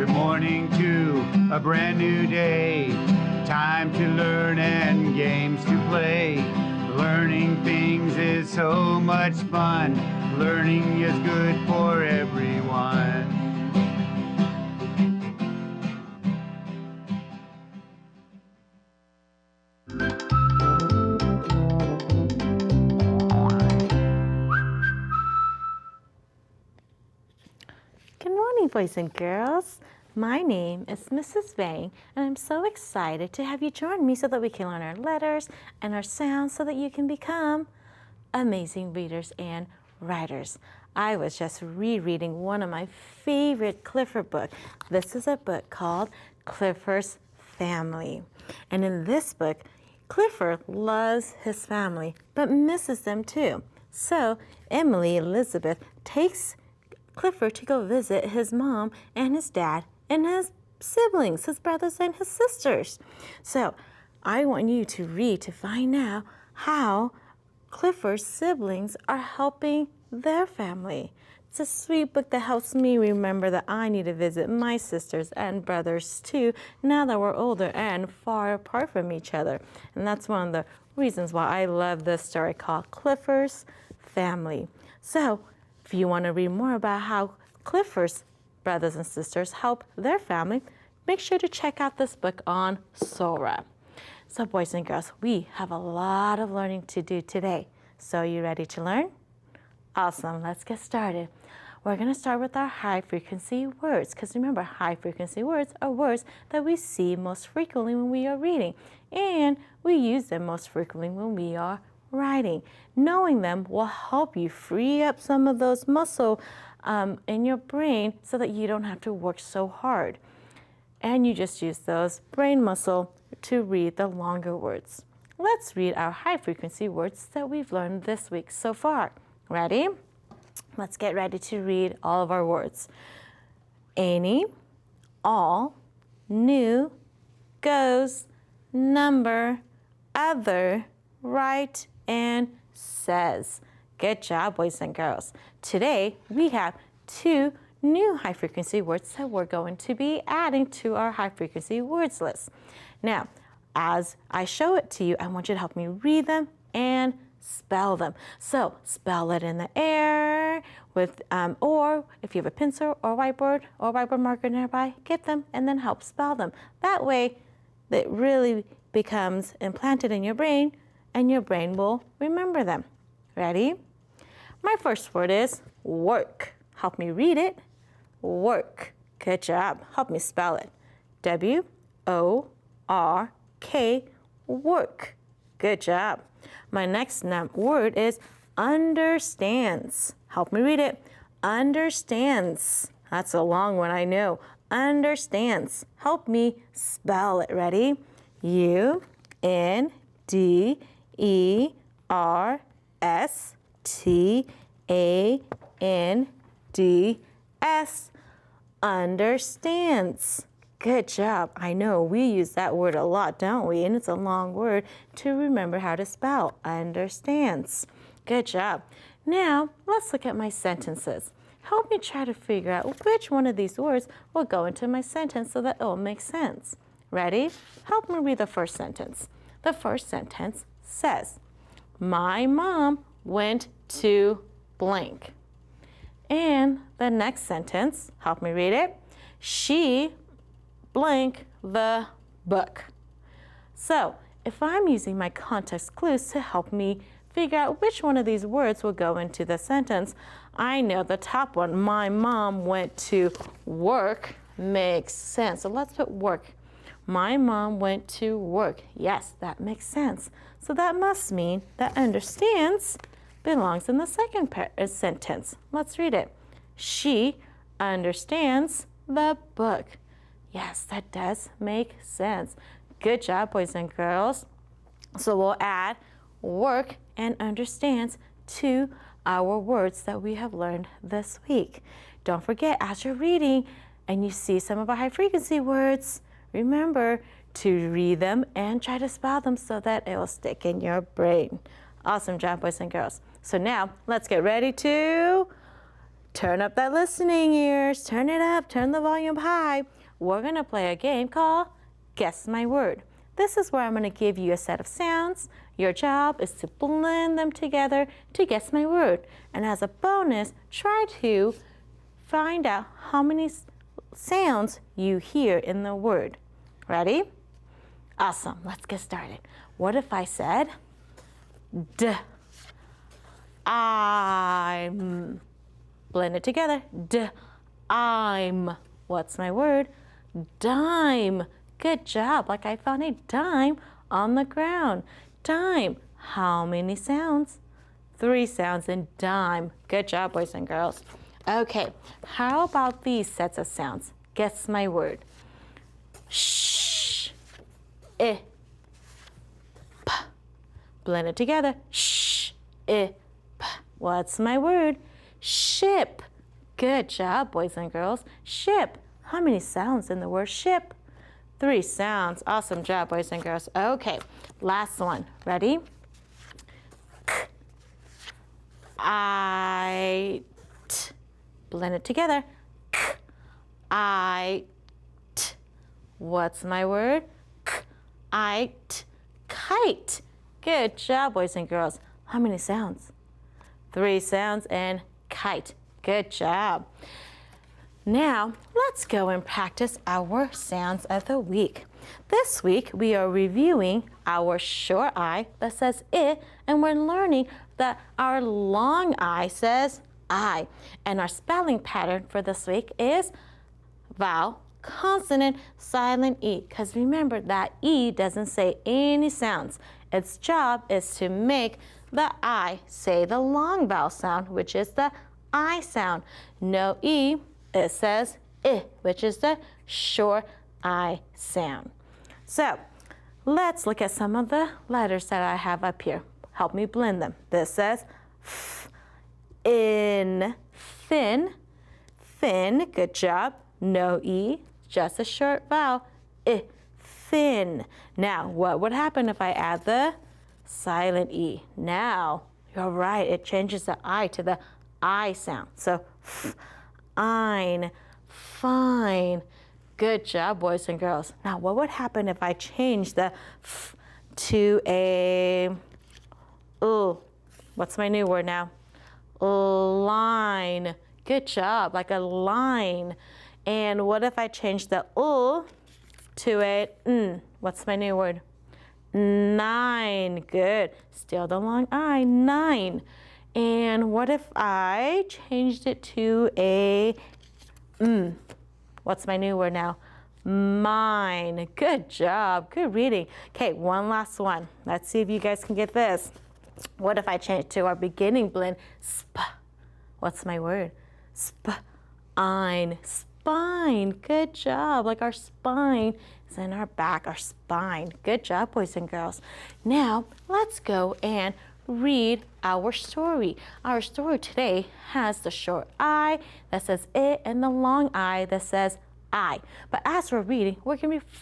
Good morning to a brand new day. Time to learn and games to play. Learning things is so much fun. Learning is good for everyone. Good morning, boys and girls. My name is Mrs. Vang, and I'm so excited to have you join me so that we can learn our letters and our sounds so that you can become amazing readers and writers. I was just rereading one of my favorite Clifford books. This is a book called Clifford's Family. And in this book, Clifford loves his family, but misses them too. So Emily Elizabeth takes Clifford to go visit his mom and his dad and his siblings, his brothers and his sisters. So I want you to read to find out how Clifford's siblings are helping their family. It's a sweet book that helps me remember that I need to visit my sisters and brothers too, now that we're older and far apart from each other. And that's one of the reasons why I love this story called Clifford's Family. So if you want to read more about how Clifford's brothers and sisters help their family, make sure to check out this book on Sora. So boys and girls, we have a lot of learning to do today. So are you ready to learn? Awesome, let's get started. We're going to start with our high frequency words, because remember, high frequency words are words that we see most frequently when we are reading, and we use them most frequently when we are writing. Knowing them will help you free up some of those muscle in your brain so that you don't have to work so hard. And you just use those brain muscle to read the longer words. Let's read our high frequency words that we've learned this week so far. Ready? Let's get ready to read all of our words. Any, all, new, goes, number, other, right, and says. Good job, boys and girls. Today, we have 2 new high-frequency words that we're going to be adding to our high-frequency words list. Now, as I show it to you, I want you to help me read them and spell them. So, spell it in the air, with, or if you have a pencil or whiteboard marker nearby, get them and then help spell them. That way, it really becomes implanted in your brain, and your brain will remember them. Ready? My first word is work. Help me read it. Work. Good job. Help me spell it. W-O-R-K, work. Good job. My next word is understands. Help me read it. Understands. That's a long one, I know. Understands. Help me spell it. Ready? U-N-D-E-R-S-T-A-N-D-S. Understands. Good job. I know we use that word a lot, don't we? And it's a long word to remember how to spell. Understands. Good job. Now, let's look at my sentences. Help me try to figure out which one of these words will go into my sentence so that it will make sense. Ready? Help me read the first sentence. The first sentence says, my mom went to blank. And the next sentence, help me read it. She blank the book. So if I'm using my context clues to help me figure out which one of these words will go into the sentence, I know the top one, my mom went to work, makes sense. So let's put work. My mom went to work. Yes, that makes sense. So that must mean that understands belongs in the second sentence. Let's read it. She understands the book. Yes, that does make sense. Good job, boys and girls. So we'll add work and understands to our words that we have learned this week. Don't forget, as you're reading and you see some of our high frequency words, remember to read them and try to spell them so that it will stick in your brain. Awesome job, boys and girls. So now let's get ready to turn up that listening ears. Turn it up. Turn the volume high. We're going to play a game called Guess My Word. This is where I'm going to give you a set of sounds. Your job is to blend them together to guess my word. And as a bonus, try to find out how many sounds you hear in the word. Ready? Awesome. Let's get started. What if I said D? I'm. Blend it together. D. I'm. What's my word? Dime. Good job. Like I found a dime on the ground. Dime. How many sounds? 3 sounds in dime. Good job, boys and girls. Okay, how about these sets of sounds? Guess my word. Shh. I. P. Blend it together. Shh. I. P. What's my word? Ship. Good job, boys and girls. Ship. How many sounds in the word ship? 3 sounds. Awesome job, boys and girls. Okay, last one. Ready? K. I. T. Blend it together. K. I. T. What's my word? K. I. T. Kite. Good job, boys and girls. How many sounds? 3 sounds and kite. Good job. Now, let's go and practice our sounds of the week. This week, we are reviewing our short I that says I, and we're learning that our long I says I. And our spelling pattern for this week is vowel, consonant, silent E. Because remember that E doesn't say any sounds. Its job is to make the I say the long vowel sound, which is the I sound. No E. It says I, which is the short I sound. So let's look at some of the letters that I have up here. Help me blend them. This says F, in, thin, thin. Good job. No E, just a short vowel. I, thin. Now, what would happen if I add the silent E? Now, you're right. It changes the I to the I sound. So F, ein, fine. Good job, boys and girls. Now, what would happen if I change the F to a What's my new word now? Line. Good job, like a line. And what if I change the to a N? What's my new word? Nine. Good. Still the long I, 9. And what if I changed it to a What's my new word now? Mine. Good job. Good reading. Okay, one last one. Let's see if you guys can get this. What if I change it to our beginning blend? Sp. What's my word? Spine. Spine. Good job. Like our spine is in our back, our spine. Good job, boys and girls. Now, let's go and read our story. Our story today has the short I that says it and the long I that says I. But as we're reading, we're going to be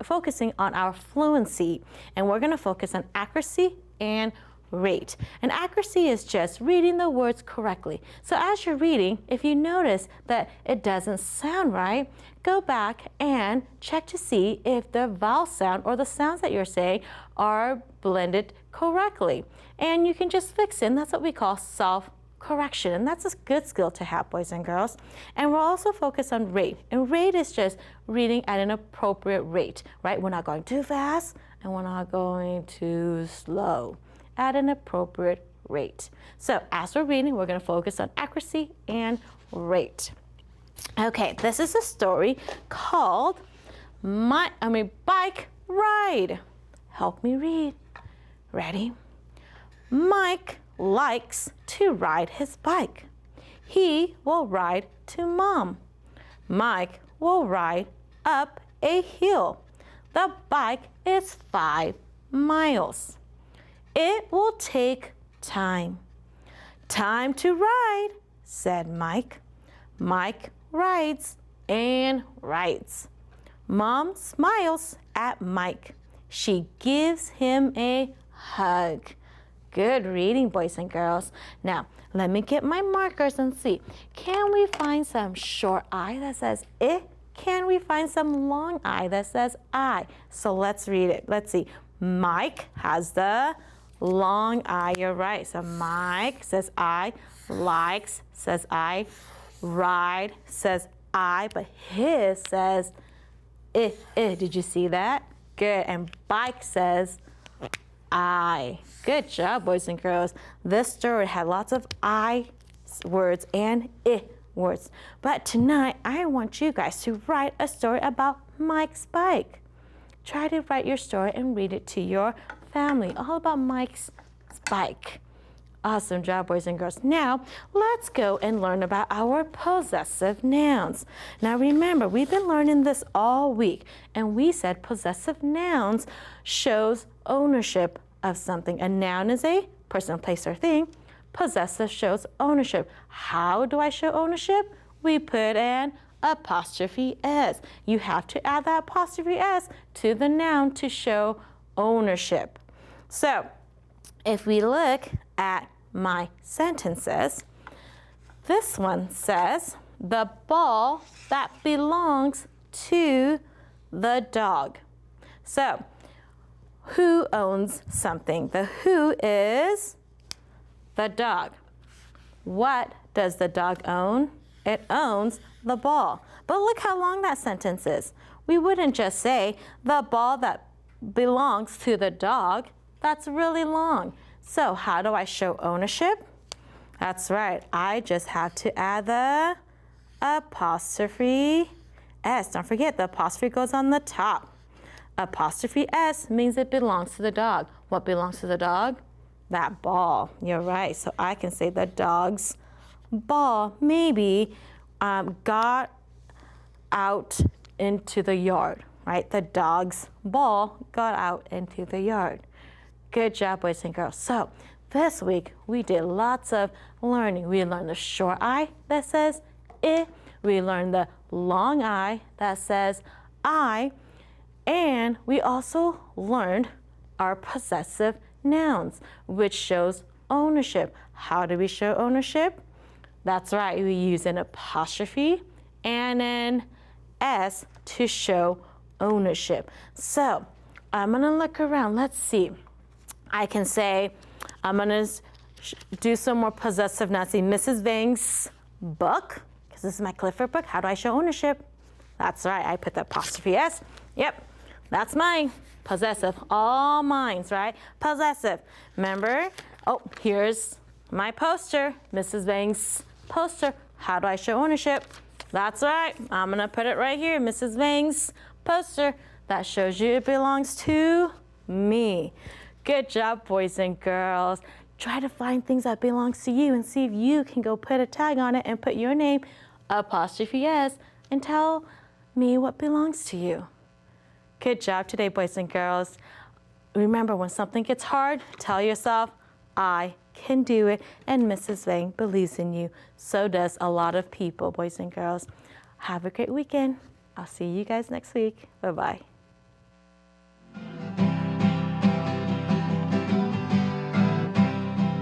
focusing on our fluency, and we're going to focus on accuracy and rate. And accuracy is just reading the words correctly. So as you're reading, if you notice that it doesn't sound right, go back and check to see if the vowel sound or the sounds that you're saying are blended correctly. And you can just fix it, and that's what we call self-correction. And that's a good skill to have, boys and girls. And we'll also focus on rate. And rate is just reading at an appropriate rate, right? We're not going too fast, and we're not going too slow. At an appropriate rate. So as we're reading, we're going to focus on accuracy and rate. Okay, this is a story called Bike Ride. Help me read. Ready? Mike likes to ride his bike. He will ride to Mom. Mike will ride up a hill. The bike is 5 miles. It will take time. Time to ride, said Mike. Mike rides and rides. Mom smiles at Mike. She gives him a hug. Good reading, boys and girls. Now, let me get my markers and see. Can we find some short I that says I? Can we find some long I that says I? So let's read it. Let's see. Mike has the long I. You're right. So Mike says I. Likes says I. Ride says I. But his says I. Did you see that? Good. And bike says I. Good job, boys and girls. This story had lots of I words and I words. But tonight, I want you guys to write a story about Mike's bike. Try to write your story and read it to your family, all about Mike's bike. Awesome job, boys and girls. Now, let's go and learn about our possessive nouns. Now, remember, we've been learning this all week, and we said possessive nouns shows ownership of something. A noun is a person, place, or thing. Possessive shows ownership. How do I show ownership? We put an apostrophe S. You have to add that apostrophe S to the noun to show ownership. So, if we look at my sentences, this one says, the ball that belongs to the dog. So, who owns something? The who is the dog. What does the dog own? It owns the ball. But look how long that sentence is. We wouldn't just say the ball that belongs to the dog. That's really long. So how do I show ownership? That's right. I just have to add the apostrophe S. Don't forget, the apostrophe goes on the top. Apostrophe S means it belongs to the dog. What belongs to the dog? That ball. You're right. So I can say the dog's ball maybe got out into the yard, right? The dog's ball got out into the yard. Good job, boys and girls. So this week we did lots of learning. We learned the short I that says I. We learned the long I that says I. And we also learned our possessive nouns, which shows ownership. How do we show ownership? That's right, we use an apostrophe and an S to show ownership. So I'm gonna look around, let's see. I can say, I'm gonna do some more possessive nouns. See, Mrs. Vang's book, because this is my Clifford book. How do I show ownership? That's right, I put the apostrophe S. Yep, that's mine. Possessive, all mine's, right? Possessive. Remember? Oh, here's my poster, Mrs. Vang's poster. How do I show ownership? That's right. I'm gonna put it right here, Mrs. Vang's poster. That shows you it belongs to me. Good job, boys and girls. Try to find things that belongs to you and see if you can go put a tag on it and put your name, apostrophe S, and tell me what belongs to you. Good job today, boys and girls. Remember, when something gets hard, tell yourself, I can do it, and Mrs. Vang believes in you. So does a lot of people, boys and girls. Have a great weekend. I'll see you guys next week. Bye-bye.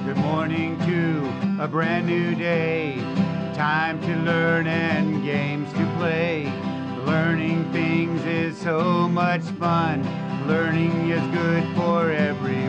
Good morning to a brand new day. Time to learn and games to play. Learning things is so much fun. Learning is good for everyone.